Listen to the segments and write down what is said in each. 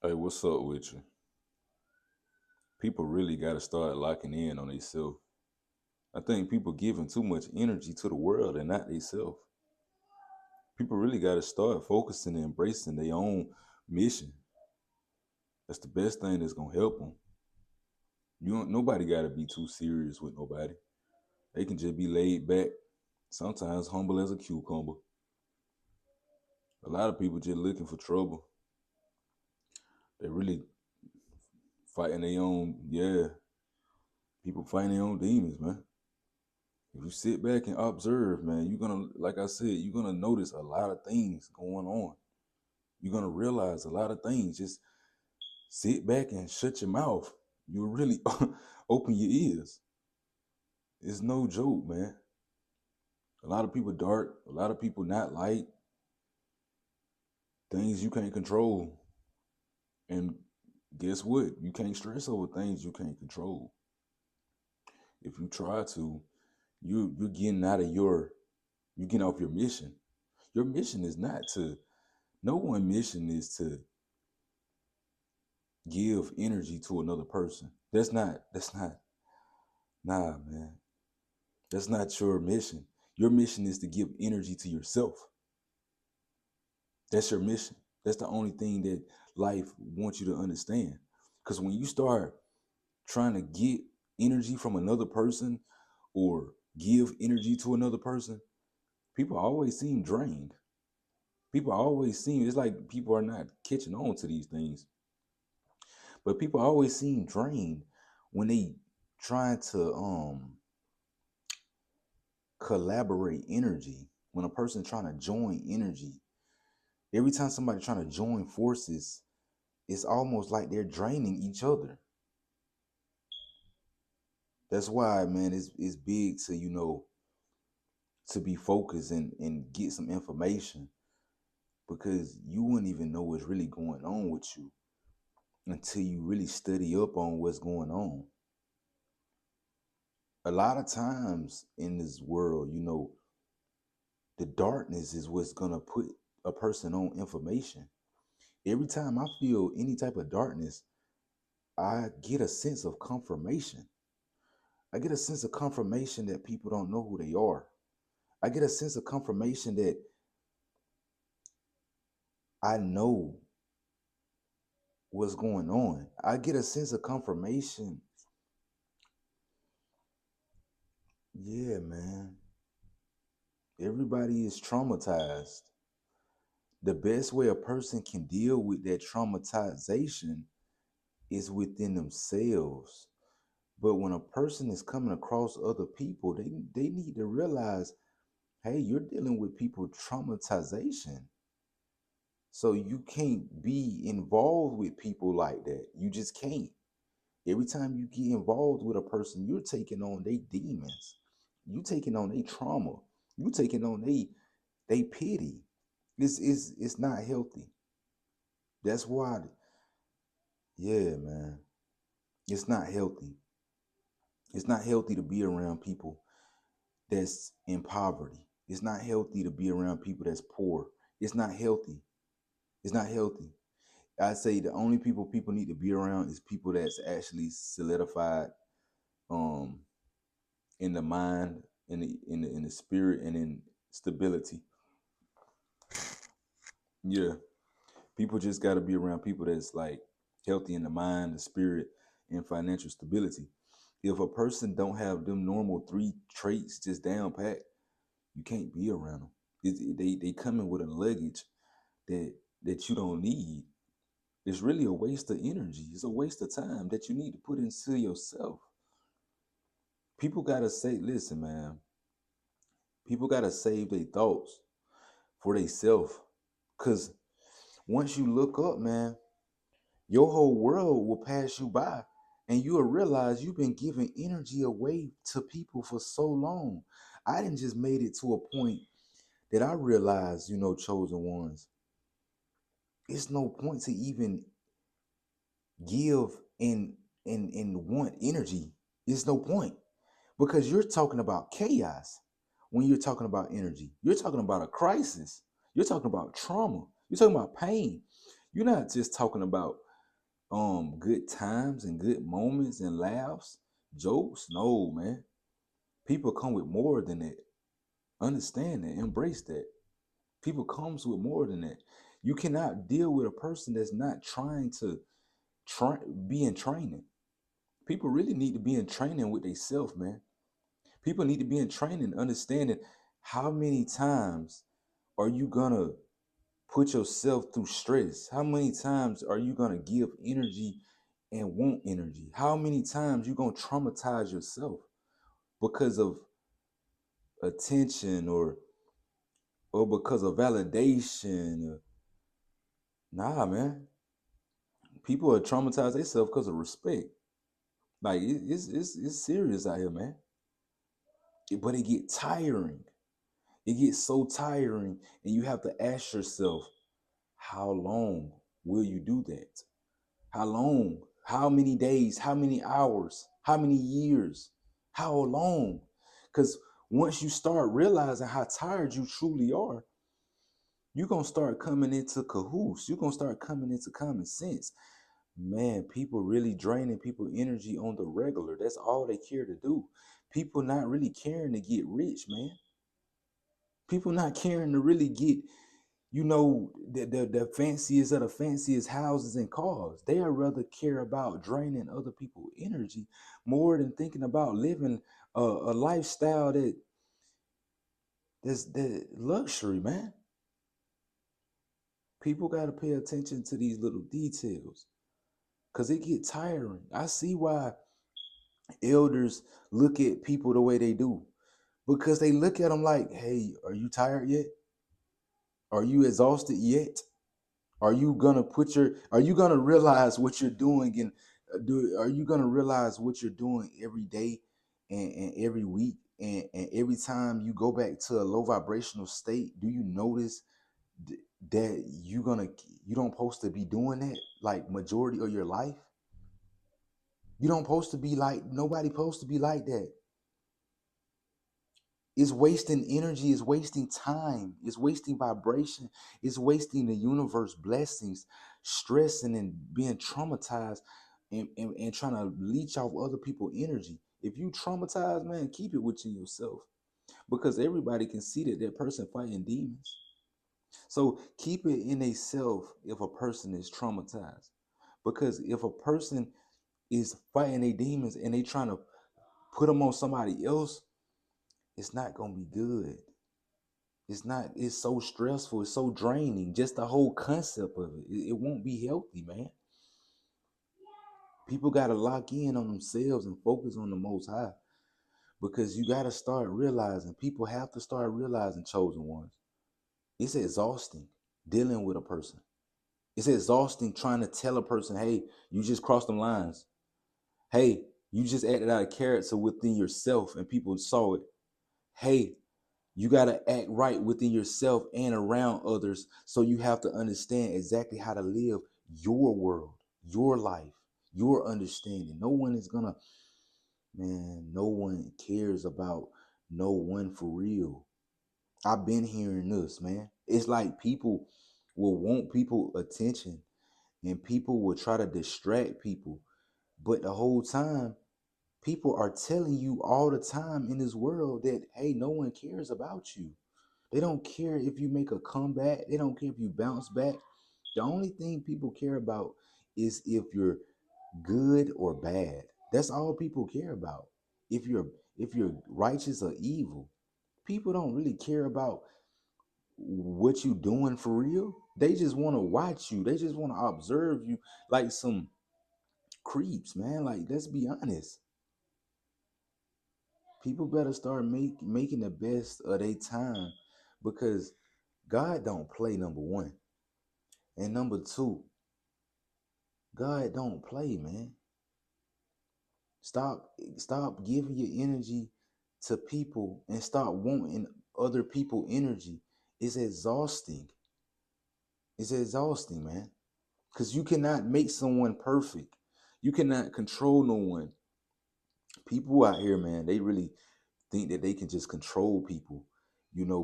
Hey, what's up with you? People really got to start locking in on themselves. I think people giving too much energy to the world and not themselves. People really got to start focusing and embracing their own mission. That's the best thing that's gonna help them. You don't, nobody got to be too serious with nobody. They can just be laid back, sometimes humble as a cucumber. A lot of people just looking for trouble. They really fighting their own, yeah. People fighting their own demons, man. If you sit back and observe, man, you're gonna, like I said, you're gonna notice a lot of things going on. You're gonna realize a lot of things. Just sit back and shut your mouth. You'll really open your ears. It's no joke, man. A lot of people dark, a lot of people not light, things you can't control. And guess what? You can't stress over things you can't control. If you try to, you're getting out of you're getting off your mission. Your mission is not to no one mission is to give energy to another person. That's not nah, man. That's not your mission. Your mission is to give energy to yourself. That's your mission. That's the only thing that life wants you to understand. Because when you start trying to get energy from another person or give energy to another person, people always seem drained. People always seem, it's like people are not catching on to these things, but people always seem drained when they trying to collaborate energy. When a person trying to join energy, every time somebody trying to join forces, it's almost like they're draining each other. That's why, man, it's big to to be focused and get some information, because you wouldn't even know what's really going on with you until you really study up on what's going on. A lot of times in this world, the darkness is what's gonna put a person on information. Every time I feel any type of darkness, I get a sense of confirmation. I get a sense of confirmation that people don't know who they are. I get a sense of confirmation that I know what's going on. I get a sense of confirmation. Yeah, man. Everybody is traumatized. The best way a person can deal with that traumatization is within themselves. But when a person is coming across other people, they need to realize, hey, you're dealing with people traumatization. So you can't be involved with people like that. You just can't. Every time you get involved with a person, you're taking on their demons. You taking on their trauma. You taking on they pity. It's not healthy. That's why, yeah, man. It's not healthy. It's not healthy to be around people that's in poverty. It's not healthy to be around people that's poor. It's not healthy. It's not healthy. I say the only people need to be around is people that's actually solidified um in the mind, in the spirit, and in stability. Yeah. People just gotta be around people that's like healthy in the mind, the spirit, and financial stability. If a person don't have them normal three traits just down pat, you can't be around them. They come in with a luggage that you don't need. It's really a waste of energy. It's a waste of time that you need to put into yourself. People gotta say, listen, man. People gotta save their thoughts for themselves, cause once you look up, man, your whole world will pass you by, and you'll realize you've been giving energy away to people for so long. I didn't just made it to a point that I realized, chosen ones, it's no point to even give and want energy. It's no point, because you're talking about chaos when you're talking about energy. You're talking about a crisis. You're talking about trauma. You're talking about pain. You're not just talking about good times and good moments and laughs, jokes. No, man. People come with more than that. Understand that, embrace that. People comes with more than that. You cannot deal with a person that's not trying to be in training. People really need to be in training with themselves, man. People need to be in training, understanding how many times are you gonna put yourself through stress? How many times are you gonna give energy and want energy? How many times you gonna traumatize yourself because of attention or because of validation? Nah, man. People are traumatized themselves because of respect. Like it's serious out here, man. But it get tiring. It gets so tiring, and you have to ask yourself, how long will you do that? How long? How many days? How many hours? How many years? How long? Because once you start realizing how tired you truly are, you're gonna start coming into cahoots. You're gonna start coming into common sense. Man, people really draining people energy on the regular. That's all they care to do. People not really caring to get rich, man. People not caring to really get, the fanciest of the fanciest houses and cars. They would rather care about draining other people's energy more than thinking about living a lifestyle that's that luxury, man. People got to pay attention to these little details because it get tiring. I see why elders look at people the way they do, because they look at them like, hey, are you tired yet? Are you exhausted yet? Are you gonna realize what you're doing and are you gonna realize what you're doing every day and every week and every time you go back to a low vibrational state? Do you notice that you don't supposed to be doing that like majority of your life? You don't supposed to be like, nobody supposed to be like that. It's wasting energy, it's wasting time, it's wasting vibration, it's wasting the universe blessings, stressing and being traumatized and trying to leech off other people's energy. If you traumatized, man, keep it within yourself because everybody can see that that person fighting demons. So keep it in a self if a person is traumatized. Because if a person is fighting their demons and they trying to put them on somebody else, it's not gonna be good. It's not, it's so stressful, it's so draining. Just the whole concept of it won't be healthy, man. People gotta lock in on themselves and focus on the most high. Because you gotta start realizing, people have to start realizing, chosen ones. It's exhausting dealing with a person. It's exhausting trying to tell a person, hey, you just crossed them lines. Hey, you just acted out of character within yourself and people saw it. Hey, you got to act right within yourself and around others. So you have to understand exactly how to live your world, your life, your understanding. No one is going to, man, no one cares about no one for real. I've been hearing this, man. It's like people will want people attention and people will try to distract people. But the whole time, people are telling you all the time in this world that, hey, no one cares about you. They don't care if you make a comeback. They don't care if you bounce back. The only thing people care about is if you're good or bad. That's all people care about. If you're if you're righteous or evil. People don't really care about what you doing for real. They just want to watch you. They just want to observe you like some creeps, man. Like, let's be honest. People better start making the best of their time because God don't play, number one. And number two, God don't play, man. Stop giving your energy to people and start wanting other people energy. It's exhausting. It's exhausting, man. Because you cannot make someone perfect. You cannot control no one. People out here, man, they really think that they can just control people.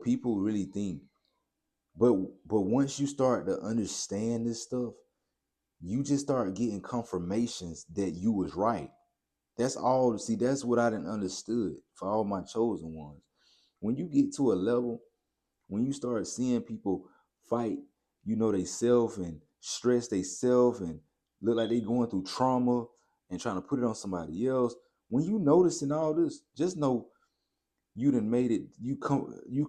People really think. But once you start to understand this stuff, You just start getting confirmations that you was right. That's all. See, that's what I didn't understood for all my chosen ones. When you get to a level, when you start seeing people fight, they self and stress they self and look like they going through trauma and trying to put it on somebody else. When you noticing all this, just know you done made it. You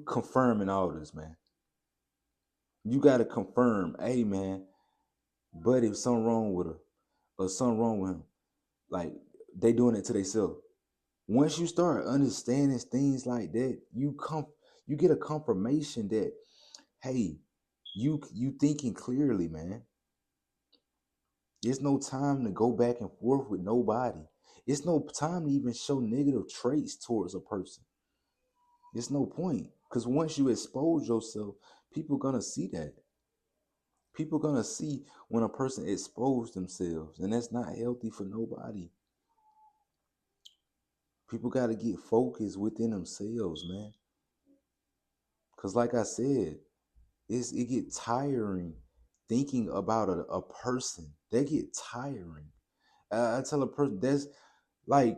confirming all this, man. You gotta confirm, hey man, but if something wrong with her or something wrong with him, like they doing it to themselves. Once you start understanding things like that, you get a confirmation that, hey, you thinking clearly, man. There's no time to go back and forth with nobody. It's no time to even show negative traits towards a person. There's no point. Because once you expose yourself, people gonna see that. People gonna see when a person exposed themselves, and that's not healthy for nobody. People gotta get focused within themselves, man. Cause like I said, it get tiring thinking about a person. They get tiring. I tell a person that's like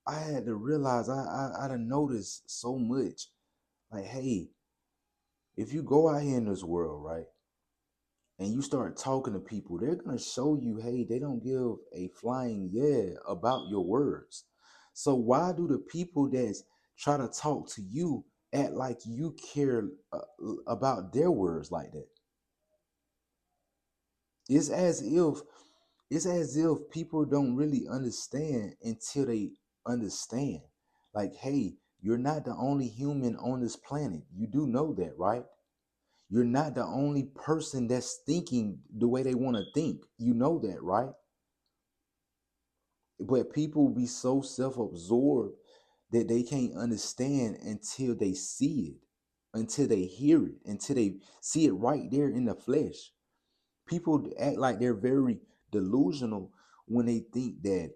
I had to realize I done noticed so much. Like, hey, if you go out here in this world, right, and you start talking to people, they're gonna show you, hey, they don't give a flying yeah about your words. So why do the people that try to talk to you act like you care about their words like that? It's as if it's as if people don't really understand until they understand. Like, hey, you're not the only human on this planet. You do know that, right? You're not the only person that's thinking the way they want to think. You know that, right? But people be so self-absorbed that they can't understand until they see it, until they hear it, until they see it right there in the flesh. People act like they're very delusional when they think that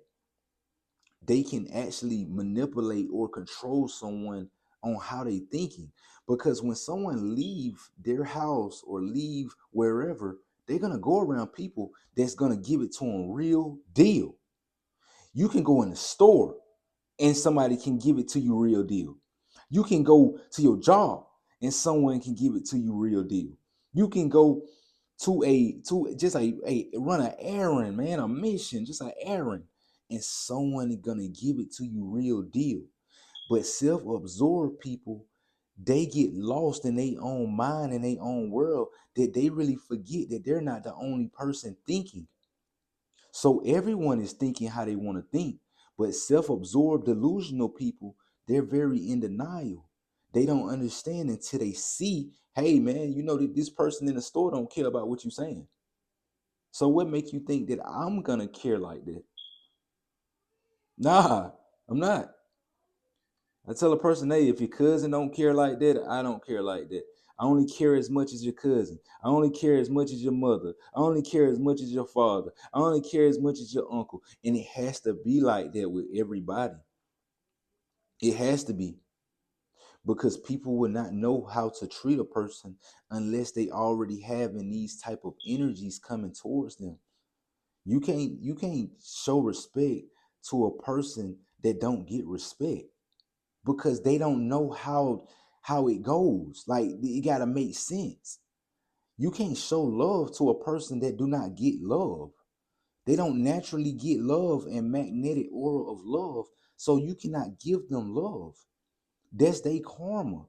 they can actually manipulate or control someone on how they thinking, because when someone leave their house or leave wherever, they're going to go around people that's going to give it to them real deal. You can go in the store and somebody can give it to you real deal. You can go to your job and someone can give it to you real deal. You can go to just a run an errand, man, a mission, just an errand, and someone is gonna give it to you real deal. But self-absorbed people, they get lost in their own mind and their own world that they really forget that they're not the only person thinking. So everyone is thinking how they want to think, but self-absorbed, delusional people, they're very in denial. They don't understand until they see, hey man, you know that this person in the store don't care about what you're saying. So what makes you think that I'm gonna care like that? Nah, I'm not. I tell a person, hey, if your cousin don't care like that, I don't care like that. I only care as much as your cousin. I only care as much as your mother. I only care as much as your father. I only care as much as your uncle. And it has to be like that with everybody. It has to be, because people will not know how to treat a person unless they already having these type of energies coming towards them. You can't show respect to a person that don't get respect, because they don't know how it goes. Like, it gotta make sense. You can't show love to a person that do not get love. They don't naturally get love and magnetic aura of love, so you cannot give them love. That's their karma.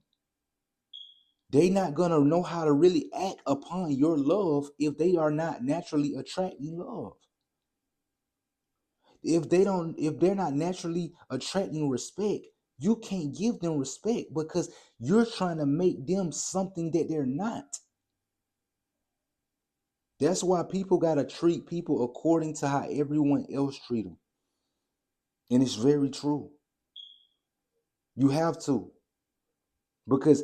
They not gonna know how to really act upon your love if they are not naturally attracting love. If they're not naturally attracting respect, you can't give them respect because you're trying to make them something that they're not. That's why people got to treat people according to how everyone else treat them. And it's very true. You have to, because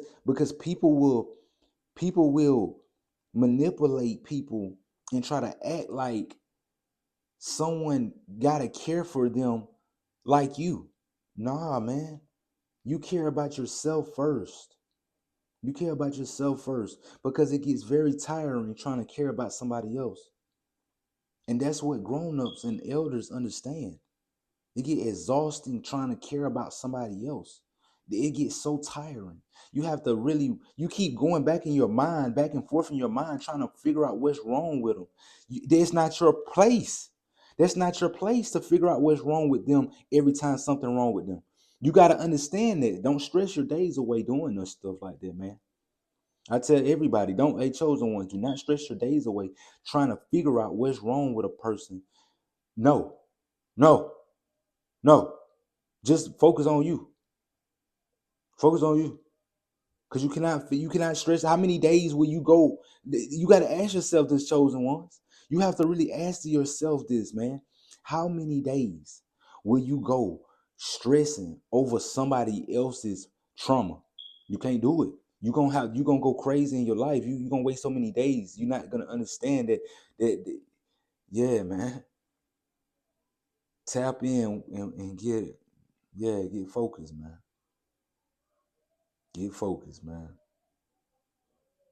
people will manipulate people and try to act like someone got to care for them like you. Nah, man. You care about yourself first. You care about yourself first, because it gets very tiring trying to care about somebody else. And that's what grown-ups and elders understand. It get exhausting trying to care about somebody else. It gets so tiring. You have to really, you keep going back in your mind, back and forth in your mind, trying to figure out what's wrong with them. That's not your place. That's not your place to figure out what's wrong with them every time something wrong with them. You got to understand that. Don't stress your days away doing this stuff like that, man. I tell everybody, don't, hey, chosen ones, do not stress your days away trying to figure out what's wrong with a person. No, no, no. Just focus on you. Focus on you. Because you cannot stress. How many days will you go? You got to ask yourself this, chosen ones. You have to really ask yourself this, man. How many days will you go stressing over somebody else's trauma? You can't do it. You gonna go crazy in your life. You gonna waste so many days. You're not gonna understand that yeah, man. Tap in and get focused, man. Get focused, man.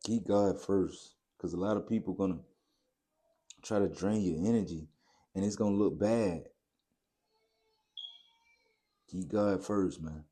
Keep God first. Because a lot of people gonna try to drain your energy and it's gonna look bad. Keep God first, man.